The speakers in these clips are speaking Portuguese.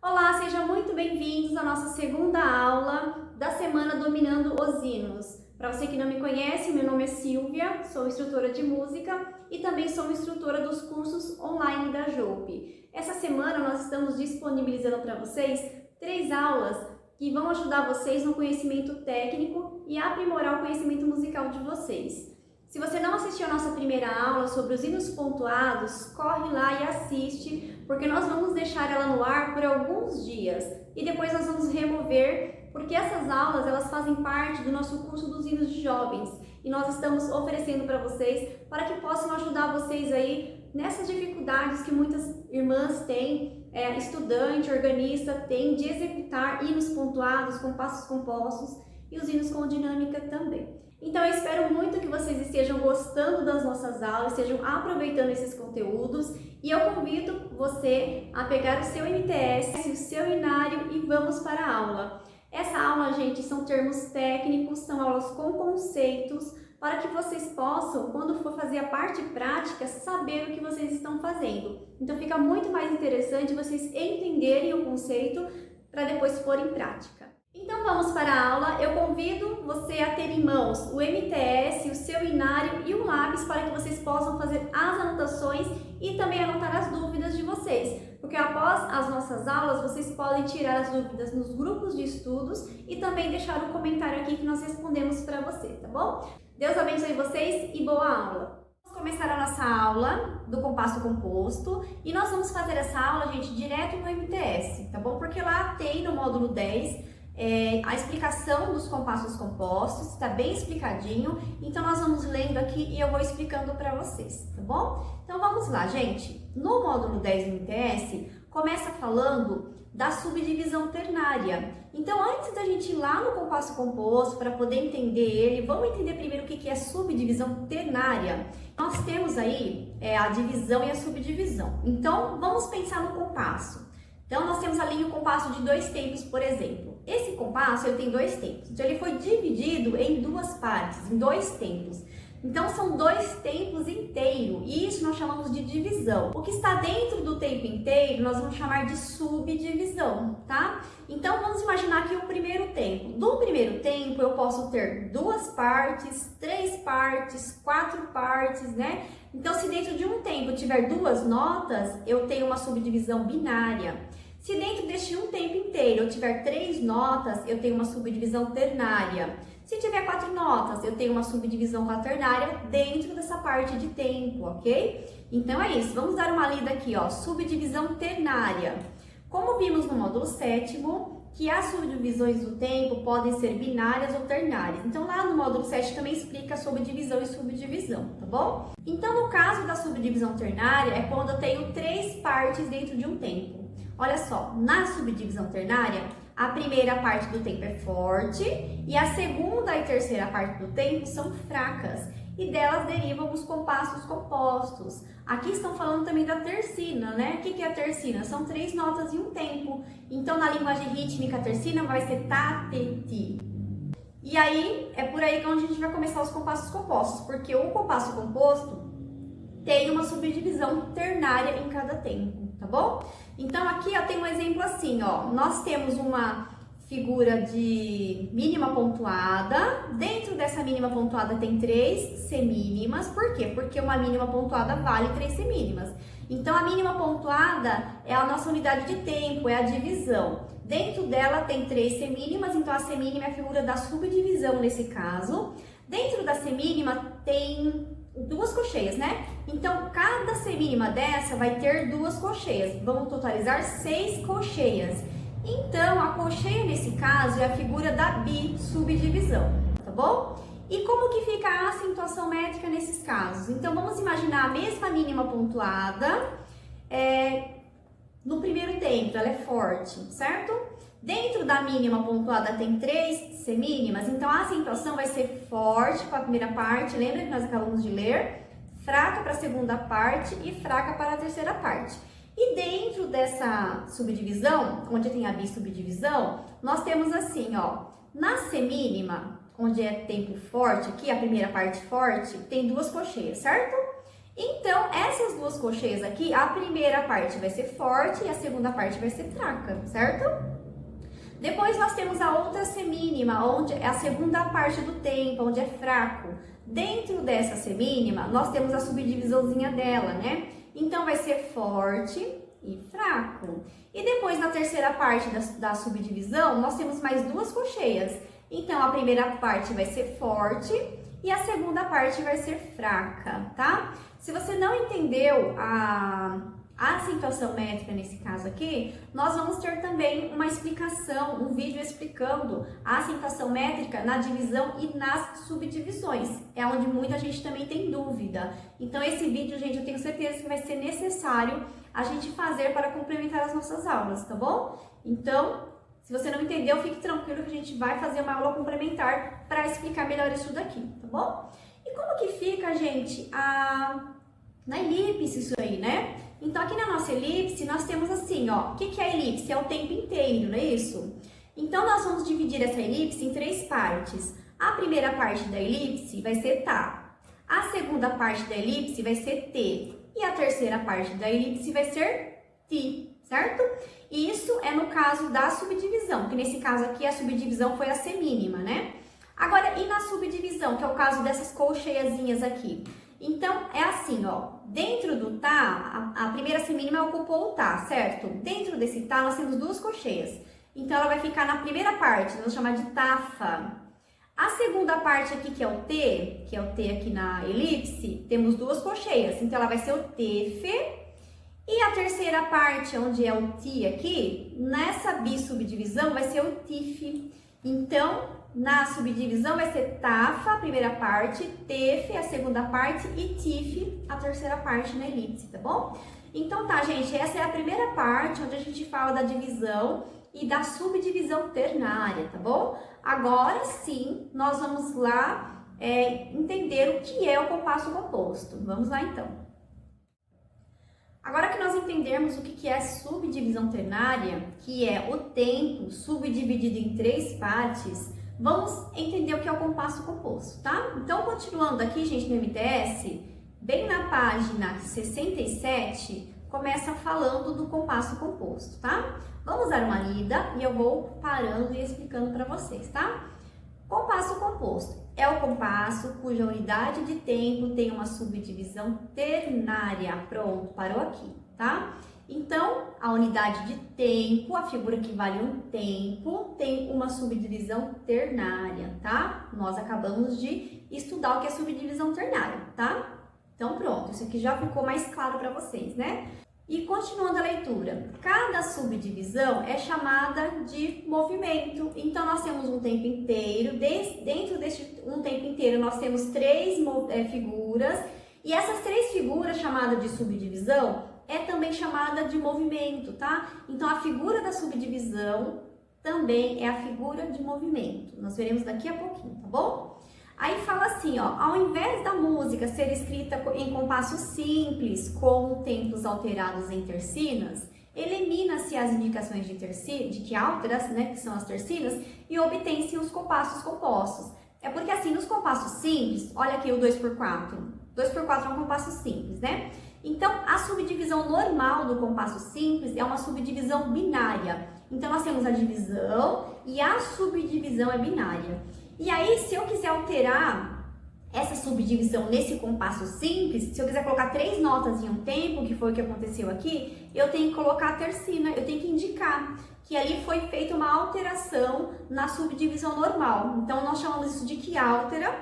Olá, sejam muito bem-vindos à nossa segunda aula da semana Dominando os Hinos. Para você que não me conhece, meu nome é Silvia, sou instrutora de música e também sou instrutora dos cursos online da JOP. Essa semana nós estamos disponibilizando para vocês 3 aulas que vão ajudar vocês no conhecimento técnico e aprimorar o conhecimento musical de vocês. Se você não assistiu a nossa primeira aula sobre os hinos pontuados, corre lá e assiste, porque nós vamos deixar ela no ar por alguns dias e depois nós vamos remover, porque essas aulas elas fazem parte do nosso curso dos hinos de jovens e nós estamos oferecendo para vocês para que possam ajudar vocês aí nessas dificuldades que muitas irmãs têm, estudante, organista tem de executar hinos pontuados, compassos compostos e os hinos com dinâmica também. Então eu espero muito que vocês estejam gostando das nossas aulas, estejam aproveitando esses conteúdos e eu convido você a pegar o seu MTS, o seu inário e vamos para a aula. Essa aula, gente, são termos técnicos, são aulas com conceitos para que vocês possam, quando for fazer a parte prática, saber o que vocês estão fazendo. Então fica muito mais interessante vocês entenderem o conceito para depois pôr em prática. Então vamos para a aula. Eu convido você a ter em mãos o MTS, o seu inário e um lápis para que vocês possam fazer as anotações e também anotar as dúvidas de vocês, porque após as nossas aulas vocês podem tirar as dúvidas nos grupos de estudos e também deixar um comentário aqui que nós respondemos para você, tá bom? Deus abençoe vocês e boa aula! Vamos começar a nossa aula do compasso composto e nós vamos fazer essa aula, gente, direto no MTS, tá bom? Porque lá tem no módulo 10 a explicação dos compassos compostos, está bem explicadinho, então nós vamos lendo aqui e eu vou explicando para vocês, tá bom? Então vamos lá, gente. No módulo 10 do MTS, começa falando da subdivisão ternária. Então antes da gente ir lá no compasso composto, para poder entender ele, vamos entender primeiro o que é subdivisão ternária. Nós temos aí a divisão e a subdivisão. Então vamos pensar no compasso. Então, nós temos ali o compasso de 2 tempos, por exemplo. Esse compasso ele tem 2 tempos. Então, ele foi dividido em 2 partes, em 2 tempos. Então, são 2 tempos inteiros. E isso nós chamamos de divisão. O que está dentro do tempo inteiro, nós vamos chamar de subdivisão, tá? Então, vamos imaginar aqui o primeiro tempo. Do primeiro tempo, eu posso ter 2 partes, 3 partes, 4 partes, né? Então, se dentro de um tempo eu tiver 2 notas, eu tenho uma subdivisão binária. Se dentro deste um tempo inteiro eu tiver 3 notas, eu tenho uma subdivisão ternária. Se tiver 4 notas, eu tenho uma subdivisão quaternária dentro dessa parte de tempo, ok? Então é isso, vamos dar uma lida aqui, ó, subdivisão ternária. Como vimos no módulo 7º, que as subdivisões do tempo podem ser binárias ou ternárias. Então lá no módulo 7 também explica sobre divisão e subdivisão, tá bom? Então no caso da subdivisão ternária é quando eu tenho 3 partes dentro de um tempo. Olha só, na subdivisão ternária, a primeira parte do tempo é forte e a segunda e terceira parte do tempo são fracas e delas derivam os compassos compostos. Aqui estão falando também da tercina, né? O que é a tercina? São 3 notas em um tempo. Então, na linguagem rítmica, a tercina vai ser tá, te, ti. E aí, é por aí que a gente vai começar os compassos compostos, porque o compasso composto tem uma subdivisão ternária em cada tempo, tá bom? Então, aqui ó, tem um exemplo assim, ó. Nós temos uma figura de mínima pontuada. Dentro dessa mínima pontuada tem 3 semínimas. Por quê? Porque uma mínima pontuada vale 3 semínimas. Então, a mínima pontuada é a nossa unidade de tempo, é a divisão. Dentro dela tem 3 semínimas, então a semínima é a figura da subdivisão nesse caso. Dentro da semínima tem 2 cocheias, né? Então, cada semínima dessa vai ter 2 cocheias. Vamos totalizar 6 cocheias. Então, a cocheia nesse caso é a figura da bisubdivisão, tá bom? E como que fica a acentuação métrica nesses casos? Então, vamos imaginar a mesma mínima pontuada no primeiro tempo, ela é forte, certo? Dentro da mínima pontuada tem 3 semínimas, então a acentuação vai ser forte para a primeira parte, lembra que nós acabamos de ler? Fraca para a segunda parte e fraca para a terceira parte. E dentro dessa subdivisão, onde tem a bissubdivisão, nós temos assim, ó, na semínima, onde é tempo forte aqui, a primeira parte forte, tem 2 cocheias, certo? Então, essas duas colcheias aqui, a primeira parte vai ser forte e a segunda parte vai ser fraca, certo? Depois nós temos a outra semínima, onde é a segunda parte do tempo, onde é fraco. Dentro dessa semínima, nós temos a subdivisãozinha dela, né? Então, vai ser forte e fraco. E depois, na terceira parte da subdivisão, nós temos mais duas colcheias. Então, a primeira parte vai ser forte e a segunda parte vai ser fraca, tá? Se você não entendeu a acentuação métrica nesse caso aqui, nós vamos ter também uma explicação, um vídeo explicando a acentuação métrica na divisão e nas subdivisões. É onde muita gente também tem dúvida. Então, esse vídeo, gente, eu tenho certeza que vai ser necessário a gente fazer para complementar as nossas aulas, tá bom? Então, se você não entendeu, fique tranquilo que a gente vai fazer uma aula complementar para explicar melhor isso daqui, tá bom? E como que fica, gente, na elipse isso aí, né? Então, aqui na nossa elipse, nós temos assim, ó, o que é a elipse? É o tempo inteiro, não é isso? Então, nós vamos dividir essa elipse em três partes. A primeira parte da elipse vai ser tá. A segunda parte da elipse vai ser t. E a terceira parte da elipse vai ser ti, certo? E isso é no caso da subdivisão, que nesse caso aqui a subdivisão foi a semínima, né? Agora, e na subdivisão, que é o caso dessas colcheiazinhas aqui? Então, é assim, ó, dentro do tá, a primeira semínima ocupou o tá, certo? Dentro desse tá, nós temos duas colcheias. Então, ela vai ficar na primeira parte, nós vamos chamar de tafa. A segunda parte aqui, que é o T, aqui na elipse, temos duas colcheias. Então, ela vai ser o tefe. E a terceira parte, onde é o ti aqui, nessa bissubdivisão vai ser o tife. Então, na subdivisão vai ser tafa, a primeira parte, tefe, a segunda parte e tife, a terceira parte na elipse, tá bom? Então tá, gente, essa é a primeira parte onde a gente fala da divisão e da subdivisão ternária, tá bom? Agora sim, nós vamos lá entender o que é o compasso composto. Vamos lá então. Agora que nós entendermos o que é subdivisão ternária, que é o tempo subdividido em três partes, vamos entender o que é o compasso composto, tá? Então, continuando aqui, gente, no MTS, bem na página 67, começa falando do compasso composto, tá? Vamos dar uma lida e eu vou parando e explicando para vocês, tá? Compasso composto é o compasso cuja unidade de tempo tem uma subdivisão ternária. Pronto, parou aqui, tá? Então, a unidade de tempo, a figura que vale um tempo, tem uma subdivisão ternária, tá? Nós acabamos de estudar o que é subdivisão ternária, tá? Então, pronto, isso aqui já ficou mais claro para vocês, né? E continuando a leitura, cada subdivisão é chamada de movimento. Então, nós temos um tempo inteiro, dentro deste um tempo inteiro nós temos três figuras, e essas três figuras chamadas de subdivisão é também chamada de movimento, tá? Então, a figura da subdivisão também é a figura de movimento. Nós veremos daqui a pouquinho, tá bom? Aí fala assim, ó, ao invés da música ser escrita em compasso simples, com tempos alterados em tercinas, elimina-se as indicações de quiálteras, né, que são as tercinas, e obtém-se os compassos compostos. É porque assim, nos compassos simples, olha aqui o 2x4. 2x4 é um compasso simples, né? Então, a subdivisão normal do compasso simples é uma subdivisão binária. Então, nós temos a divisão e a subdivisão é binária. E aí, se eu quiser alterar essa subdivisão nesse compasso simples, se eu quiser colocar 3 notas em um tempo, que foi o que aconteceu aqui, eu tenho que colocar a tercina, eu tenho que indicar que ali foi feita uma alteração na subdivisão normal. Então, nós chamamos isso de quiáltera,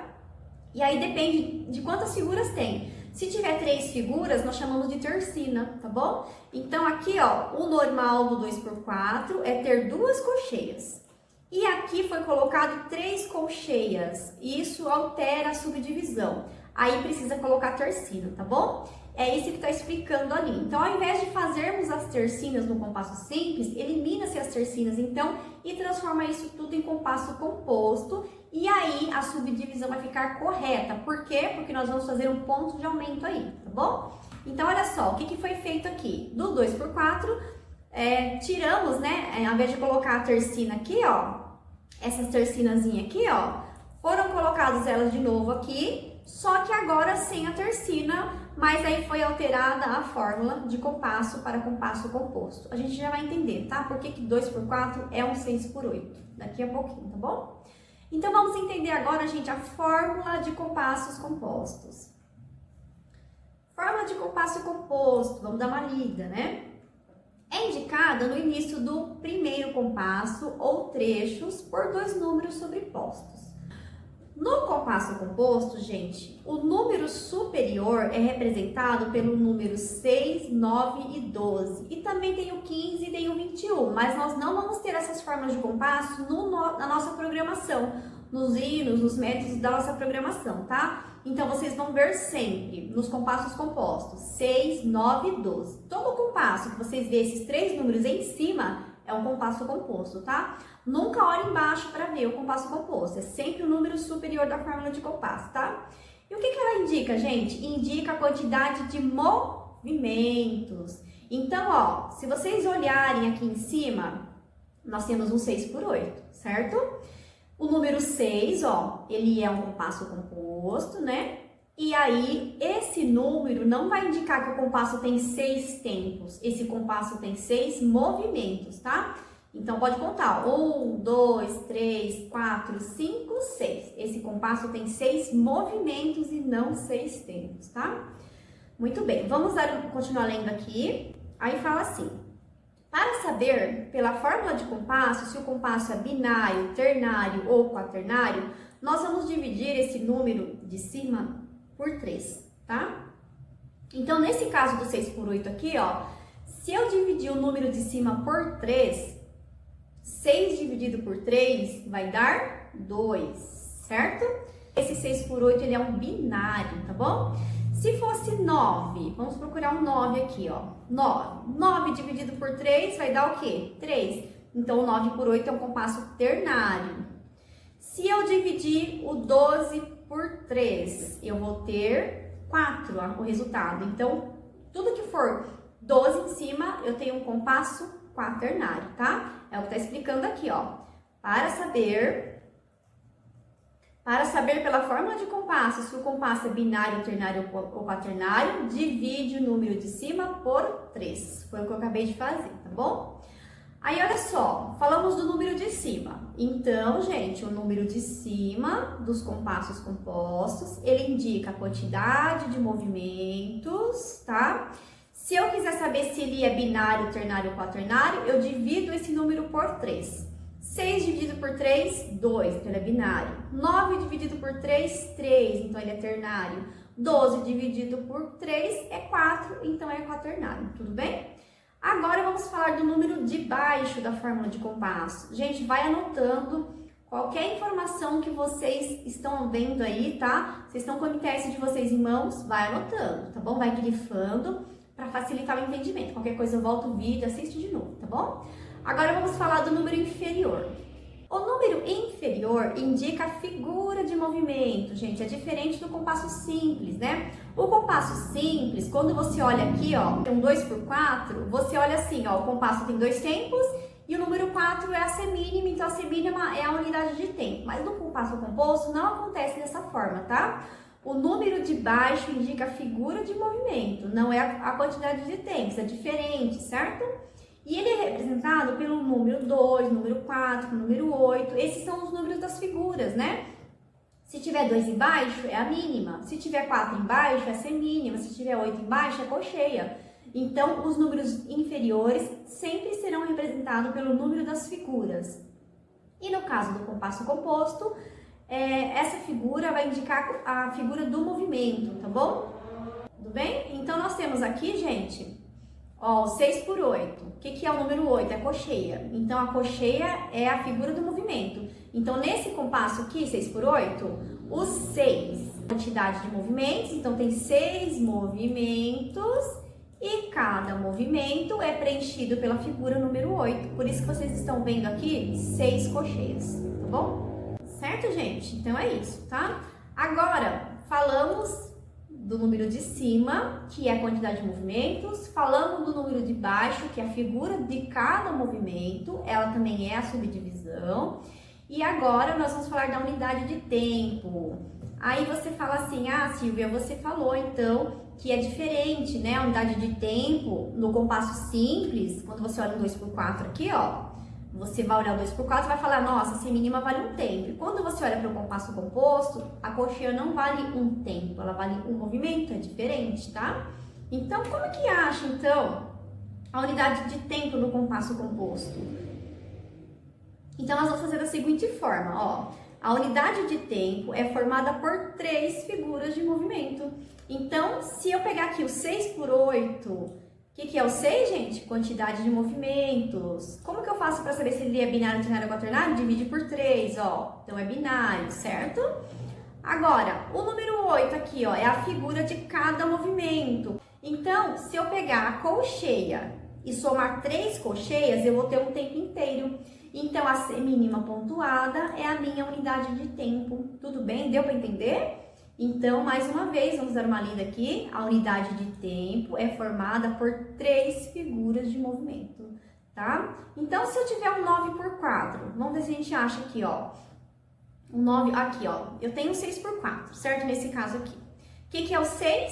e aí depende de quantas figuras tem. Se tiver 3 figuras, nós chamamos de tercina, tá bom? Então, aqui, ó, o normal do 2x4 é ter 2 colcheias. E aqui foi colocado 3 colcheias, e isso altera a subdivisão. Aí precisa colocar tercina, tá bom? É isso que está explicando ali. Então, ao invés de fazermos as tercinas no compasso simples, elimina-se as tercinas, então, e transforma isso tudo em compasso composto. E aí, a subdivisão vai ficar correta. Por quê? Porque nós vamos fazer um ponto de aumento aí, tá bom? Então, olha só, o que foi feito aqui? Do 2x4, tiramos, né, ao invés de colocar a tercina aqui, ó, essas tercinazinhas aqui, ó, foram colocadas elas de novo aqui, só que agora sem a tercina Mas aí foi alterada a fórmula de compasso para compasso composto. A gente já vai entender, tá? Por que 2 por 4 é um 6 por 8, daqui a pouquinho, tá bom? Então, vamos entender agora, gente, a fórmula de compassos compostos. Fórmula de compasso composto, vamos dar uma lida, né? É indicada no início do primeiro compasso ou trechos por dois números sobrepostos. No compasso composto, gente, o número superior é representado pelo número 6, 9 e 12. E também tem o 15 e tem o 21, mas nós não vamos ter essas formas de compasso na nossa programação, nos hinos, nos métodos da nossa programação, tá? Então, vocês vão ver sempre nos compassos compostos 6, 9 e 12. Todo compasso que vocês vê esses três números em cima é um compasso composto, tá? Nunca olhe embaixo para ver o compasso composto, é sempre o número superior da fórmula de compasso, tá? E o que ela indica, gente? Indica a quantidade de movimentos. Então, ó, se vocês olharem aqui em cima, nós temos um 6 por 8, certo? O número 6, ó, ele é um compasso composto, né? E aí, esse número não vai indicar que o compasso tem 6 tempos. Esse compasso tem 6 movimentos, tá? Então, pode contar. 1, 2, 3, 4, 5, 6. Esse compasso tem 6 movimentos e não 6 tempos, tá? Muito bem, vamos continuar lendo aqui. Aí fala assim. Para saber, pela fórmula de compasso, se o compasso é binário, ternário ou quaternário, nós vamos dividir esse número de cima por 3, tá? Então, nesse caso do 6 por 8 aqui, ó, se eu dividir o número de cima por 3, 6 dividido por 3 vai dar 2, certo? Esse 6 por 8, ele é um binário, tá bom? Se fosse 9, vamos procurar um 9 aqui, ó. 9 dividido por 3 vai dar o quê? 3. Então, 9 por 8 é um compasso ternário. Se eu dividir o 12 por 3, eu vou ter 4, ó, o resultado. Então, tudo que for 12 em cima, eu tenho um compasso quaternário, tá? É o que tá explicando aqui, ó. Para saber pela fórmula de compasso se o compasso é binário, ternário ou quaternário, divide o número de cima por 3. Foi o que eu acabei de fazer, tá bom? Aí, olha só, falamos do número de cima. Então, gente, o número de cima dos compassos compostos, ele indica a quantidade de movimentos, tá? Se eu quiser saber se ele é binário, ternário ou quaternário, eu divido esse número por 3. 6 dividido por 3, 2, então ele é binário. 9 dividido por 3, 3, então ele é ternário. 12 dividido por 3 é 4, então é quaternário, tudo bem? Agora vamos falar do número de baixo da fórmula de compasso. Gente, vai anotando qualquer informação que vocês estão vendo aí, tá? Vocês estão com o MTS de vocês em mãos, vai anotando, tá bom? Vai grifando para facilitar o entendimento. Qualquer coisa eu volto o vídeo, assiste de novo, tá bom? Agora vamos falar do número inferior. O número inferior indica a figura de movimento, gente, é diferente do compasso simples, né? O compasso simples, quando você olha aqui, ó, tem um 2 por 4, você olha assim, ó, o compasso tem 2 tempos e o número 4 é a semínima, então a semínima é a unidade de tempo. Mas no compasso composto não acontece dessa forma, tá? O número de baixo indica a figura de movimento, não é a quantidade de tempos, é diferente, certo? E ele é representado pelo número 2, número 4, número 8. Esses são os números das figuras, né? Se tiver 2 embaixo, é a mínima. Se tiver 4 embaixo, é a semínima. Se tiver 8 embaixo, é a colcheia. Então, os números inferiores sempre serão representados pelo número das figuras. E no caso do compasso composto, essa figura vai indicar a figura do movimento, tá bom? Tudo bem? Então, nós temos aqui, gente... Ó, 6 por 8. O que é o número 8? É a cocheia. Então, a cocheia é a figura do movimento. Então, nesse compasso aqui, 6 por 8, o 6, quantidade de movimentos. Então, tem 6 movimentos e cada movimento é preenchido pela figura número 8. Por isso que vocês estão vendo aqui 6 cocheias, tá bom? Certo, gente? Então, é isso, tá? Agora, falamos do número de cima, que é a quantidade de movimentos, falamos do número de baixo, que é a figura de cada movimento, ela também é a subdivisão. E agora nós vamos falar da unidade de tempo. Aí você fala assim, ah, Silvia, você falou então que é diferente, né? A unidade de tempo no compasso simples, quando você olha um 2x4 aqui, ó, você vai olhar o 2x4 e vai falar, nossa, semínima vale um tempo. E quando você olha para o compasso composto, a cocheia não vale um tempo, ela vale um movimento, é diferente, tá? Então, como que acha, então, a unidade de tempo no compasso composto? Então, nós vamos fazer da seguinte forma, ó. A unidade de tempo é formada por 3 figuras de movimento. Então, se eu pegar aqui o 6 por 8, o que é o 6, gente? Quantidade de movimentos. Como que eu faço para saber se ele é binário, ternário ou quaternário? Divide por 3, ó. Então, é binário, certo? Agora, o número 8 aqui, ó, é a figura de cada movimento. Então, se eu pegar a colcheia e somar 3 colcheias, eu vou ter um tempo inteiro. Então, a semínima pontuada é a minha unidade de tempo. Tudo bem? Deu para entender? Então, mais uma vez, vamos dar uma lida aqui. A unidade de tempo é formada por 3 figuras de movimento, tá? Então, se eu tiver um 9 por 4, vamos ver se a gente acha aqui, ó. Um 9, aqui, ó. Eu tenho 6 por 4, certo? Nesse caso aqui. O que é o 6?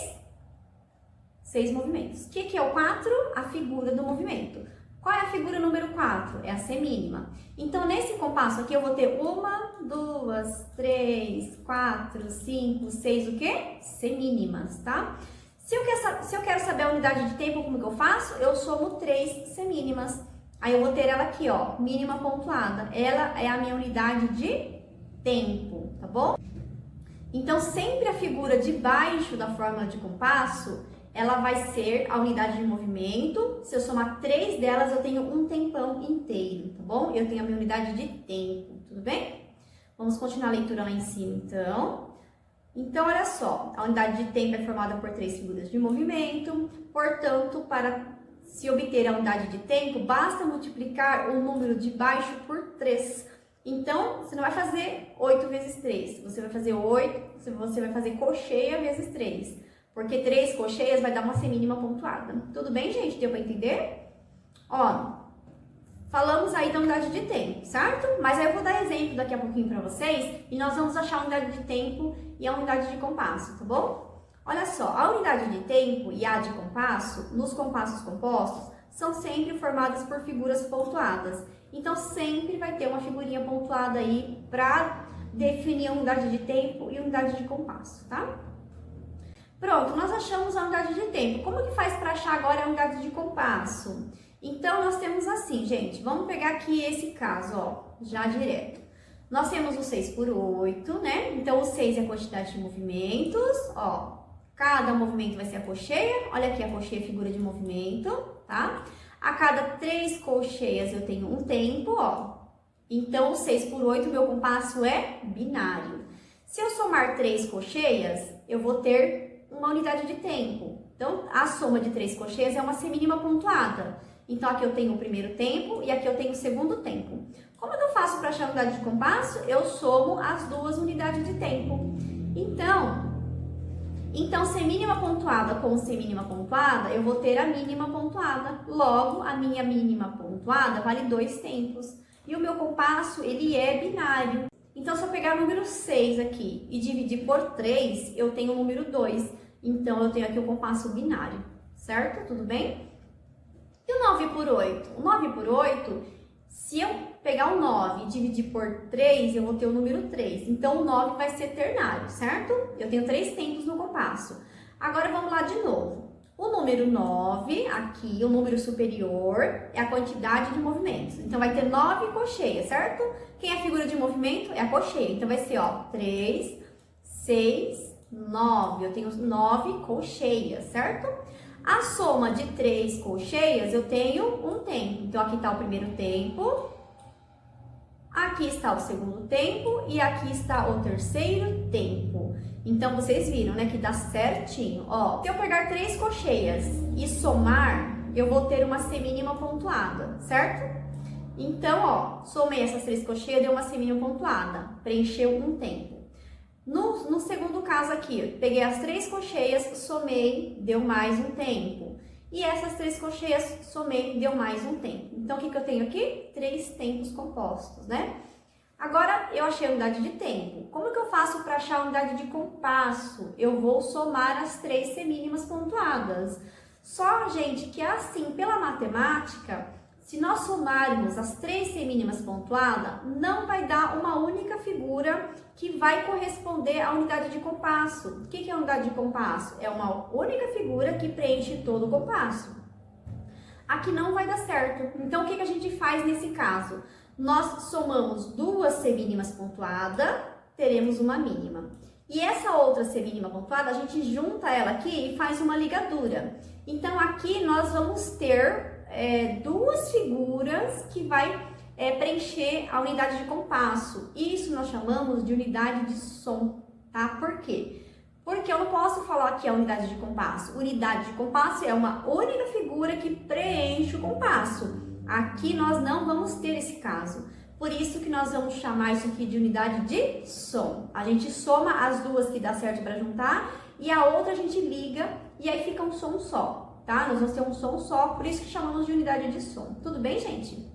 6 movimentos. O que é o 4? A figura do movimento. Qual é a figura número 4? É a semínima. Então, nesse compasso aqui, eu vou ter 1, 2, 3, 4, 5, 6, o quê? Semínimas, tá? Se eu quero saber a unidade de tempo, como que eu faço? Eu somo 3 semínimas. Aí, eu vou ter ela aqui, ó, mínima pontuada. Ela é a minha unidade de tempo, tá bom? Então, sempre a figura de baixo da fórmula de compasso, ela vai ser a unidade de movimento. Se eu somar 3 delas, eu tenho um tempão inteiro, tá bom? Eu tenho a minha unidade de tempo, tudo bem? Vamos continuar a leitura lá em cima, então. Então, olha só, a unidade de tempo é formada por 3 figuras de movimento. Portanto, para se obter a unidade de tempo, basta multiplicar o número de baixo por 3. Então, você não vai fazer 8 vezes 3, você vai fazer 8, você vai fazer cocheia vezes 3. Porque 3 cocheias vai dar uma semínima pontuada. Tudo bem, gente? Deu para entender? Ó, falamos aí da unidade de tempo, certo? Mas aí eu vou dar exemplo daqui a pouquinho para vocês e nós vamos achar a unidade de tempo e a unidade de compasso, tá bom? Olha só, a unidade de tempo e a de compasso, nos compassos compostos, são sempre formadas por figuras pontuadas. Então, sempre vai ter uma figurinha pontuada aí para definir a unidade de tempo e a unidade de compasso, tá? Pronto, nós achamos a unidade de tempo. Como que faz para achar agora a unidade de compasso? Então, nós temos assim, gente, vamos pegar aqui esse caso, ó, já direto. Nós temos o 6 por 8, né? Então, o 6 é a quantidade de movimentos, ó. Cada movimento vai ser a cocheia. Olha aqui a cocheia, figura de movimento, tá? A cada 3 colcheias eu tenho um tempo, ó. Então, o 6 por 8, meu compasso é binário. Se eu somar 3 cocheias, eu vou ter uma unidade de tempo. Então, a soma de 3 cocheias é uma semínima pontuada. Então, aqui eu tenho o primeiro tempo e aqui eu tenho o segundo tempo. Como que eu faço para achar a unidade de compasso? Eu somo as 2 unidades de tempo. Então, semínima pontuada com semínima pontuada, eu vou ter a mínima pontuada. Logo, a minha mínima pontuada vale 2 tempos. E o meu compasso, ele é binário. Então, se eu pegar o número 6 aqui e dividir por 3, eu tenho o número 2. Então, eu tenho aqui o compasso binário, certo? Tudo bem? E o 9 por 8? O 9 por 8, se eu pegar o 9 e dividir por 3, eu vou ter o número 3. Então, o 9 vai ser ternário, certo? Eu tenho 3 tempos no compasso. Agora, vamos lá de novo. O número 9, aqui, o número superior, é a quantidade de movimentos. Então, vai ter 9 cocheias, certo? Quem é a figura de movimento? É a cocheia. Então, vai ser, ó, 3, 6, 9. Eu tenho 9 colcheias, certo? A soma de 3 colcheias, eu tenho um tempo. Então, aqui está o primeiro tempo, aqui está o segundo tempo e aqui está o terceiro tempo. Então, vocês viram, né, que dá certinho. Ó, se eu pegar 3 colcheias e somar, eu vou ter uma semínima pontuada, certo? Então, ó, somei essas 3 colcheias, deu uma semínima pontuada, preencheu um tempo. No segundo caso aqui, peguei as 3 colcheias, somei, deu mais um tempo. E essas 3 colcheias, somei, deu mais um tempo. Então, o que eu tenho aqui? 3 tempos compostos, né? Agora, eu achei a unidade de tempo. Como que eu faço para achar a unidade de compasso? Eu vou somar as 3 semínimas pontuadas. Só, gente, que assim, pela matemática, se nós somarmos as 3 semínimas pontuadas, não vai dar uma única figura que vai corresponder à unidade de compasso. O que é a unidade de compasso? É uma única figura que preenche todo o compasso. Aqui não vai dar certo. Então, o que a gente faz nesse caso? Nós somamos 2 semínimas pontuadas, teremos uma mínima. E essa outra semínima pontuada, a gente junta ela aqui e faz uma ligadura. Então, aqui nós vamos ter 2 figuras que vai preencher a unidade de compasso. Isso nós chamamos de unidade de som, tá? Por quê? Porque eu não posso falar que é unidade de compasso. Unidade de compasso é uma única figura que preenche o compasso. Aqui nós não vamos ter esse caso. Por isso que nós vamos chamar isso aqui de unidade de som. A gente soma as duas que dá certo para juntar e a outra a gente liga e aí fica um som só, tá? Nós vamos ter um som só, por isso que chamamos de unidade de som. Tudo bem, gente?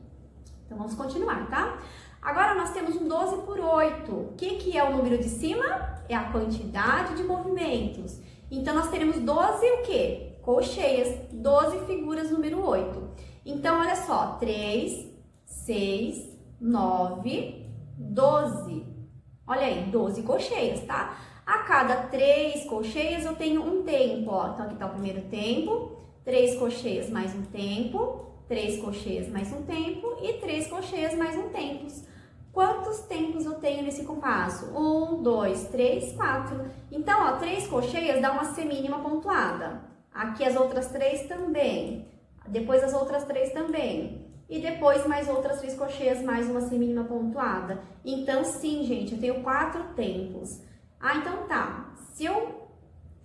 Então vamos continuar, tá? Agora nós temos um 12 por 8. O que é o número de cima? É a quantidade de movimentos. Então nós teremos 12 o quê? Colcheias, 12 figuras número 8. Então olha só, 3, 6, 9, 12. Olha aí, 12 colcheias, tá? A cada 3 colcheias eu tenho um tempo, ó. Então aqui tá o primeiro tempo, 3 colcheias mais um tempo, 3 colcheias mais um tempo e 3 colcheias mais um tempo. Quantos tempos eu tenho nesse compasso? 1, 2, 3, 4. Então, ó, 3 colcheias dá uma semínima pontuada. Aqui as outras 3 também. Depois as outras 3 também. E depois mais outras 3 colcheias, mais uma semínima pontuada. Então, sim, gente, eu tenho 4 tempos. Ah, então tá.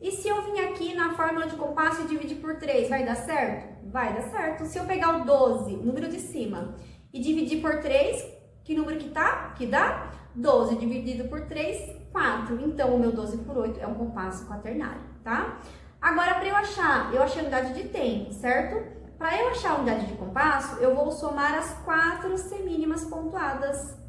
E se eu vim aqui na fórmula de compasso e dividir por 3, vai dar certo? Vai dar certo. Se eu pegar o 12, o número de cima, e dividir por 3, que número que tá? Que dá? 12 dividido por 3, 4. Então, o meu 12 por 8 é um compasso quaternário, tá? Agora, para eu achei a unidade de tempo, certo? Para eu achar a unidade de compasso, eu vou somar as 4 semínimas pontuadas.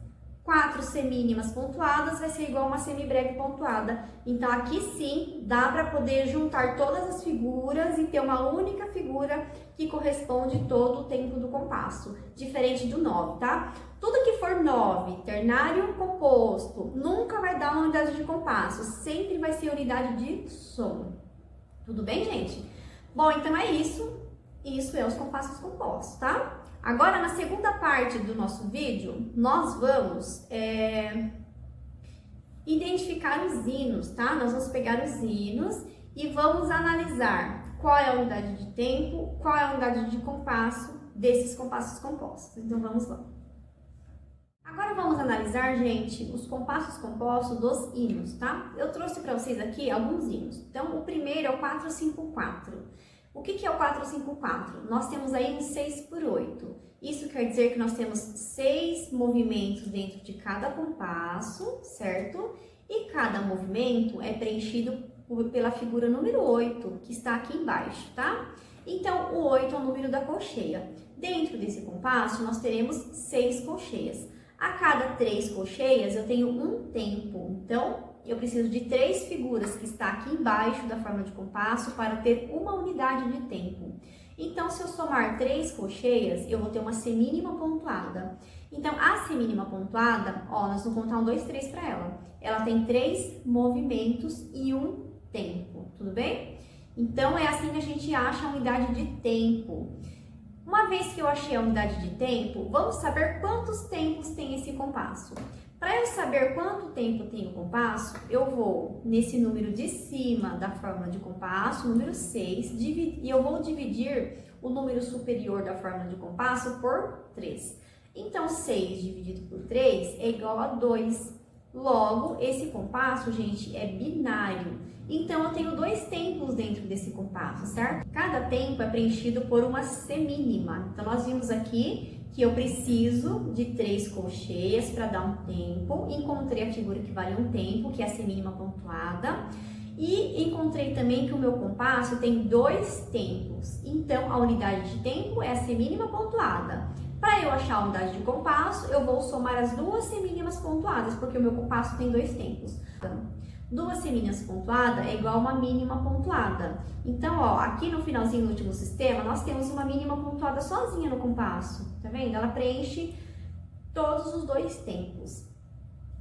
4 semínimas pontuadas vai ser igual a uma semibreve pontuada. Então, aqui sim, dá para poder juntar todas as figuras e ter uma única figura que corresponde todo o tempo do compasso, diferente do 9, tá? Tudo que for 9, ternário composto, nunca vai dar uma unidade de compasso, sempre vai ser unidade de som. Tudo bem, gente? Bom, então é isso. Isso é os compassos compostos, tá? Agora, na segunda parte do nosso vídeo, nós vamos identificar os hinos, tá? Nós vamos pegar os hinos e vamos analisar qual é a unidade de tempo, qual é a unidade de compasso desses compassos compostos. Então, vamos lá. Agora vamos analisar, gente, os compassos compostos dos hinos, tá? Eu trouxe para vocês aqui alguns hinos. Então, o primeiro é o 4-5-4. O que é o 4-5-4? Nós temos aí um 6 por 8. Isso quer dizer que nós temos 6 movimentos dentro de cada compasso, certo? E cada movimento é preenchido pela figura número 8, que está aqui embaixo, tá? Então, o 8 é o número da colcheia. Dentro desse compasso, nós teremos 6 colcheias. A cada 3 colcheias, eu tenho um tempo. Então, eu preciso de 3 figuras que está aqui embaixo da forma de compasso para ter uma unidade de tempo. Então, se eu somar 3 colcheias, eu vou ter uma semínima pontuada. Então, a semínima pontuada, ó, nós vamos contar 1, 2, 3 para ela. Ela tem 3 movimentos e um tempo, tudo bem? Então, é assim que a gente acha a unidade de tempo. Uma vez que eu achei a unidade de tempo, vamos saber quantos tempos tem esse compasso. Para eu saber quanto tempo tem o compasso, eu vou nesse número de cima da fórmula de compasso, número 6, e eu vou dividir o número superior da fórmula de compasso por 3. Então, 6 dividido por 3 é igual a 2. Logo, esse compasso, gente, é binário. Então, eu tenho 2 tempos dentro desse compasso, certo? Cada tempo é preenchido por uma semínima. Então, nós vimos aqui que eu preciso de 3 colcheias para dar um tempo. Encontrei a figura que vale um tempo, que é a semínima pontuada. E encontrei também que o meu compasso tem 2 tempos. Então, a unidade de tempo é a semínima pontuada. Para eu achar a unidade de compasso, eu vou somar as duas semínimas pontuadas, porque o meu compasso tem 2 tempos. Duas semínimas pontuadas é igual a uma mínima pontuada. Então, ó, aqui no finalzinho do último sistema, nós temos uma mínima pontuada sozinha no compasso. Tá vendo? Ela preenche todos os 2 tempos.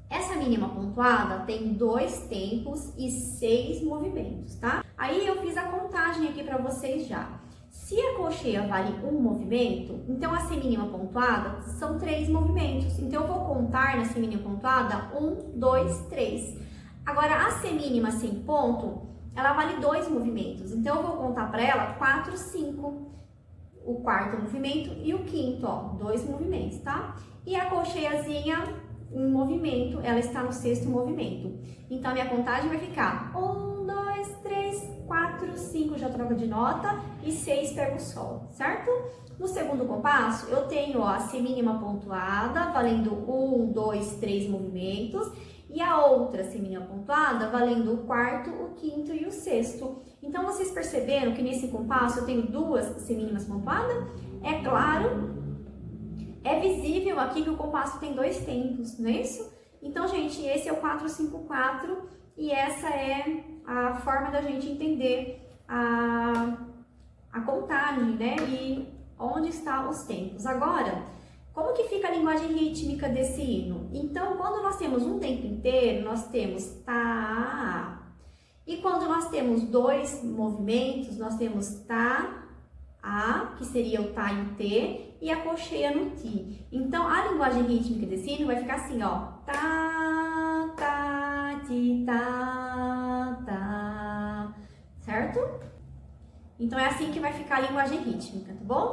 Essa mínima pontuada tem 2 tempos e 6 movimentos, tá? Aí eu fiz a contagem aqui para vocês já. Se a colcheia vale um movimento, então a semínima pontuada são 3 movimentos. Então eu vou contar na semínima pontuada 1, 2, 3. Agora a semínima sem ponto, ela vale 2 movimentos. Então eu vou contar para ela 4, 5. O quarto movimento e o quinto, ó, 2 movimentos, tá? E a colcheiazinha em movimento, ela está no 6º movimento. Então, a minha contagem vai ficar 1, 2, 3, 4, 5, já troca de nota, e 6 pega o sol, certo? No segundo compasso, eu tenho, ó, a semínima pontuada, valendo 1, 2, 3 movimentos, e a outra semínima pontuada, valendo o quarto, o quinto e o 6º. Então, vocês perceberam que nesse compasso eu tenho 2 semínimas pontuadas? É claro, é visível aqui que o compasso tem 2 tempos, não é isso? Então, gente, esse é o 4-5-4 e essa é a forma da gente entender a contagem, né? E onde estão os tempos. Agora, como que fica a linguagem rítmica desse hino? Então, quando nós temos um tempo inteiro, nós temos tá. E quando nós temos 2 movimentos, nós temos tá, a, que seria o tá em T, e a colcheia no ti. Então, a linguagem rítmica desse hino vai ficar assim, ó. Tá, tá, ti, tá, tá. Certo? Então, é assim que vai ficar a linguagem rítmica, tá bom?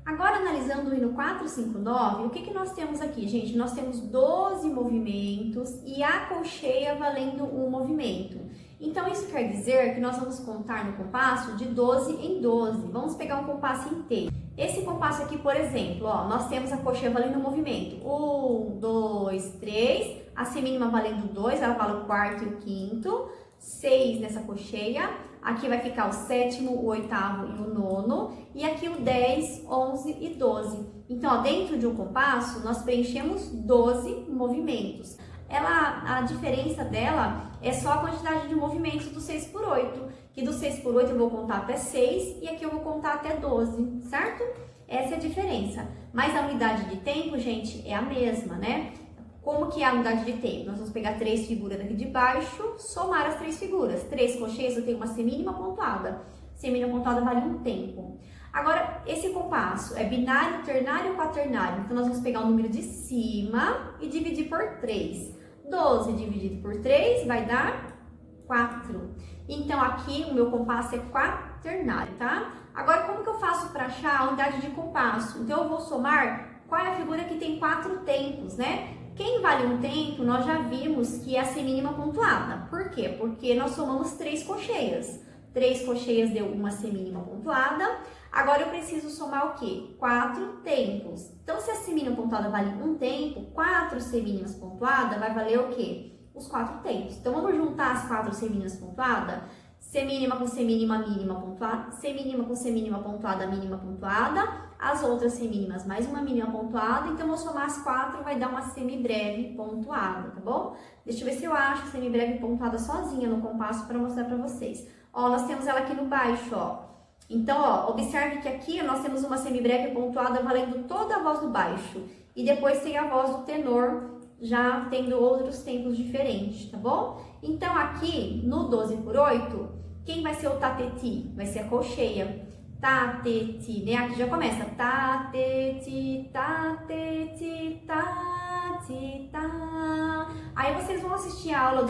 Agora, analisando o hino 4-5-9, o que nós temos aqui, gente? Nós temos 12 movimentos e a colcheia valendo um movimento. Então, isso quer dizer que nós vamos contar no compasso de 12 em 12. Vamos pegar um compasso inteiro. Esse compasso aqui, por exemplo, ó, nós temos a colcheia valendo um movimento. 1, 2, 3. A semínima valendo 2, ela vale o quarto e o quinto. 6 nessa colcheia. Aqui vai ficar o 7º, o 8º e o 9º. E aqui o 10, 11 e 12. Então, ó, dentro de um compasso, nós preenchemos 12 movimentos. A diferença dela é só a quantidade de movimentos do 6×8. Que do 6×8 eu vou contar até 6 e aqui eu vou contar até 12, certo? Essa é a diferença. Mas a unidade de tempo, gente, é a mesma, né? Como que é a unidade de tempo? Nós vamos pegar 3 figuras daqui de baixo, somar as 3 figuras. 3 colcheias, eu tenho uma semínima pontuada. Semínima pontuada vale um tempo. Agora, esse compasso é binário, ternário ou quaternário? Então, nós vamos pegar o número de cima e dividir por 3. 12 dividido por 3 vai dar 4. Então, aqui o meu compasso é quaternário, tá? Agora, como que eu faço para achar a unidade de compasso? Então, eu vou somar qual é a figura que tem 4 tempos, né? Quem vale um tempo, nós já vimos que é a semínima pontuada. Por quê? Porque nós somamos 3 colcheias. 3 colcheias deu uma semínima pontuada. Agora eu preciso somar o quê? 4 tempos. Então, se a semínima pontuada vale um tempo, 4 semínimas pontuadas vai valer o quê? Os 4 tempos. Então, vamos juntar as 4 semínimas pontuadas? Semínima com semínima mínima pontuada, semínima com semínima pontuada, mínima pontuada, as outras semínimas mais uma mínima pontuada, então vou somar as 4, vai dar uma semibreve pontuada, tá bom? Deixa eu ver se eu acho a semibreve pontuada sozinha no compasso para mostrar para vocês. Ó, nós temos ela aqui no baixo, ó. Então, ó, observe que aqui nós temos uma semibreve pontuada valendo toda a voz do baixo e depois tem a voz do tenor, já tendo outros tempos diferentes, tá bom? Então, aqui no 12×8, quem vai ser o tateti? Vai ser a colcheia. Tateti, né? Aqui já começa. Tateti, tateti, tati, tá. Aí vocês vão assistir a aula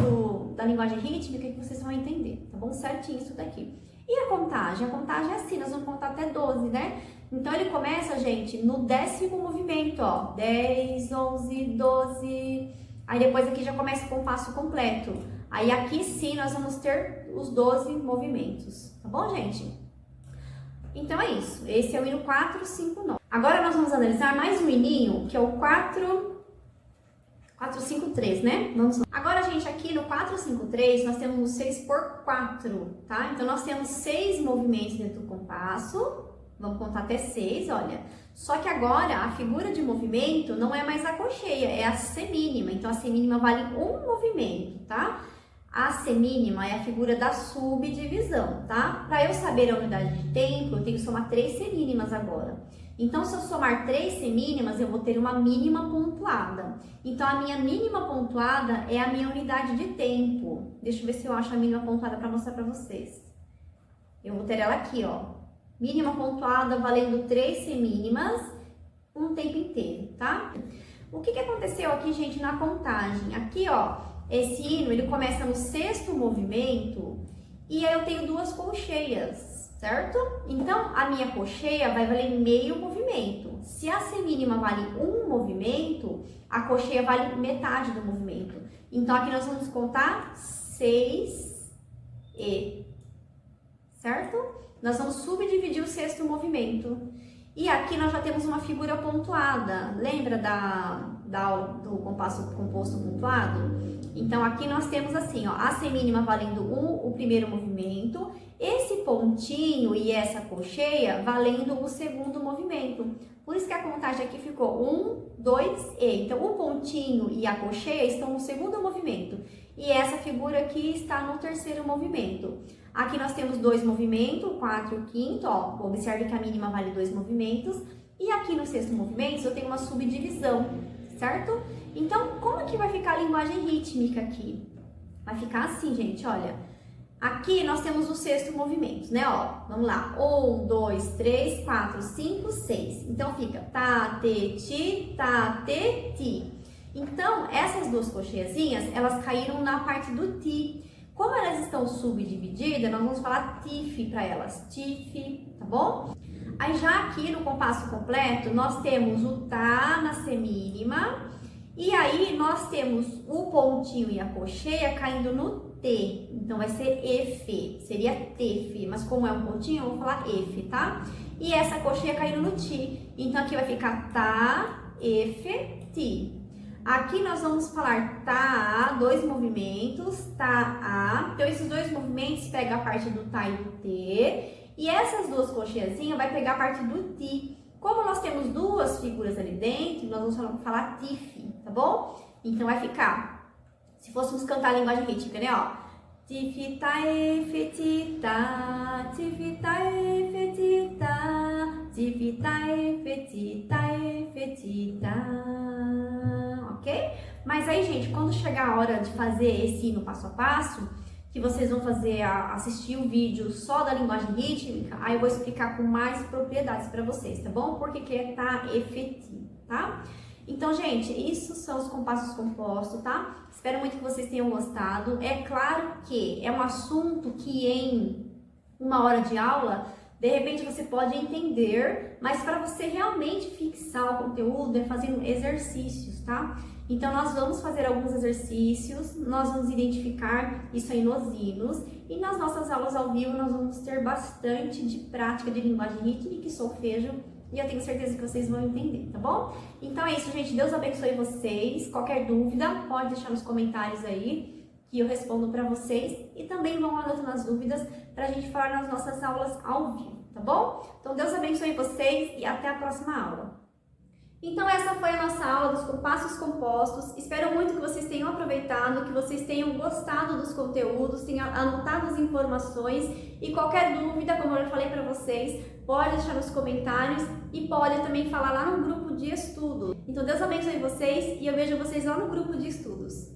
da linguagem rítmica que vocês vão entender, tá bom? Certinho isso daqui. E a contagem? A contagem é assim, nós vamos contar até 12, né? Então, ele começa, gente, no 10º movimento, ó. 10, 11, 12. Aí, depois aqui já começa o compasso completo. Aí, aqui sim, nós vamos ter os 12 movimentos. Tá bom, gente? Então, é isso. Esse é o hino 4-5-9. Agora, nós vamos analisar mais um hininho, que é o 4-5-3, né? Vamos lá. Agora, gente, aqui no 4-5-3, nós temos 6×4, tá? Então, nós temos 6 movimentos dentro do compasso. Vamos contar até 6, olha. Só que agora a figura de movimento não é mais a cocheia, é a semínima. Então a semínima vale um movimento, tá? A semínima é a figura da subdivisão, tá? Para eu saber a unidade de tempo, eu tenho que somar 3 semínimas agora. Então, se eu somar 3 semínimas, eu vou ter uma mínima pontuada. Então, a minha mínima pontuada é a minha unidade de tempo. Deixa eu ver se eu acho a mínima pontuada para mostrar para vocês. Eu vou ter ela aqui, ó. Mínima pontuada valendo 3 semínimas, um tempo inteiro, tá? O que aconteceu aqui, gente, na contagem? Aqui, ó. Esse hino, ele começa no 6º movimento e aí eu tenho 2 colcheias, certo? Então, a minha colcheia vai valer meio movimento. Se a semínima vale um movimento, a colcheia vale metade do movimento. Então, aqui nós vamos contar 6 e, certo? Nós vamos subdividir o 6º movimento. E aqui nós já temos uma figura pontuada. Lembra da aula do compasso composto pontuado? Então, aqui nós temos assim, ó, a semínima valendo o primeiro movimento, esse pontinho e essa colcheia valendo o 2º movimento. Por isso que a contagem aqui ficou 1, 2 e. Então, o pontinho e a colcheia estão no 2º movimento. E essa figura aqui está no 3º movimento. Aqui nós temos 2 movimentos, o 4 e o 5º, ó. Observe que a mínima vale 2 movimentos. E aqui no 6º movimento eu tenho uma subdivisão, certo? Então, como é que vai ficar a linguagem rítmica aqui? Vai ficar assim, gente, olha. Aqui nós temos o 6º movimento, né, ó. Vamos lá. 1, 2, 3, 4, 5, 6. Então, fica tá, te, ti. Então, essas 2 colcheiazinhas, elas caíram na parte do ti. Como elas estão subdivididas, nós vamos falar tif para elas. Tif, tá bom? Aí, já aqui no compasso completo, nós temos o tá na semínima. E aí, nós temos o pontinho e a colcheia caindo no T. Então, vai ser F. Seria TF. Mas como é um pontinho, eu vou falar F, tá? E essa colcheia caindo no Ti. Então, aqui vai ficar tá, F, Ti. Aqui nós vamos falar tá, 2 movimentos, tá, a. Então, esses 2 movimentos pegam a parte do tá e do T. E essas 2 colcheiazinhas vai pegar a parte do Ti. Como nós temos 2 figuras ali dentro, nós vamos falar tif, tá bom? Então, vai ficar, se fôssemos cantar a linguagem rítmica, né, ó. Tif, ta, efe, ti, ta, tif, ta, efe, ti, ta, tif, ta, efe, ti, ta, efe, ti, ta, ok? Mas aí, gente, quando chegar a hora de fazer esse hino passo a passo, que vocês vão assistir o vídeo só da linguagem rítmica, aí eu vou explicar com mais propriedades para vocês, tá bom? Porque que é tá efetivo, tá? Então, gente, isso são os compassos compostos, tá? Espero muito que vocês tenham gostado. É claro que é um assunto que em uma hora de aula, de repente você pode entender, mas para você realmente fixar o conteúdo é fazendo exercícios, tá? Então, nós vamos fazer alguns exercícios, nós vamos identificar isso aí nos hinos e nas nossas aulas ao vivo nós vamos ter bastante de prática de linguagem rítmica e solfejo e eu tenho certeza que vocês vão entender, tá bom? Então é isso, gente. Deus abençoe vocês. Qualquer dúvida, pode deixar nos comentários aí que eu respondo para vocês e também vão anotando as dúvidas para a gente falar nas nossas aulas ao vivo, tá bom? Então, Deus abençoe vocês e até a próxima aula. Então, essa foi a nossa aula dos compassos compostos. Espero muito que vocês tenham aproveitado, que vocês tenham gostado dos conteúdos, tenham anotado as informações e qualquer dúvida, como eu já falei para vocês, pode deixar nos comentários e pode também falar lá no grupo de estudo. Então, Deus abençoe vocês e eu vejo vocês lá no grupo de estudos.